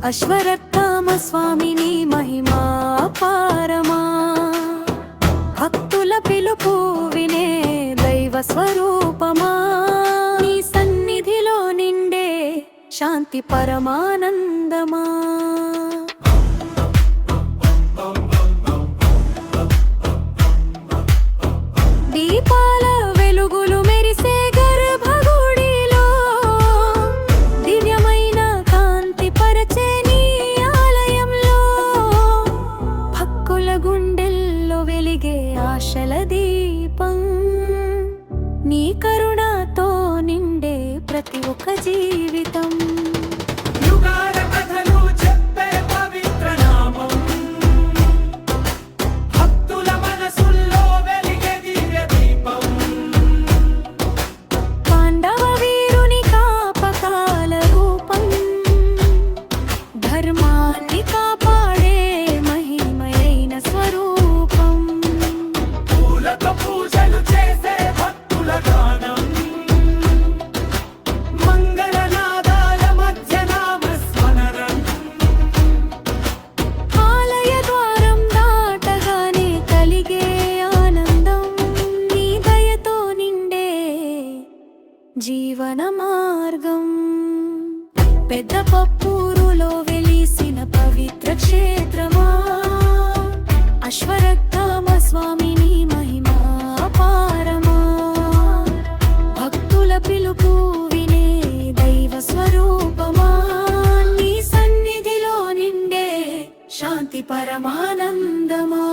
అశ్వరత్థామ స్వామిని మహిమా పారమా, భక్తుల పిలుపు వినే దైవ స్వరూపమా, నీ సన్నిధిలో నిండే శాంతి పరమానందమా. దీపాల వెలుగులు మెరిసే గర్భగుడిలో, దివ్యమైన కాంతి పరచే నీ ఆలయంలో, భక్తుల గుండెల్లో వెలిగే ఆశల దీపం, నీ కరుణతో నిండే ప్రతి ఒక్క జీవితం. ధర్మాన్ని కాపాడే మహిమయైన స్వరూపం, పూలతో పూజలు చేసే భక్తుల గానం, మంగళనాదాల మధ్య నామస్మరణం. ఆలయ ద్వారం దాటగానే కలిగే ఆనందం, నీ దయతో నిండే జీవన మార్గం. పెద్దపప్పూరులో వెలిసిన పవిత్ర క్షేత్రమా, అశ్వరత్థామ స్వామిని మహిమా పారమా, భక్తుల పిలుపు వినే దైవ స్వరూపమా, నీ సన్నిధిలో నిండే శాంతి పరమానందమా.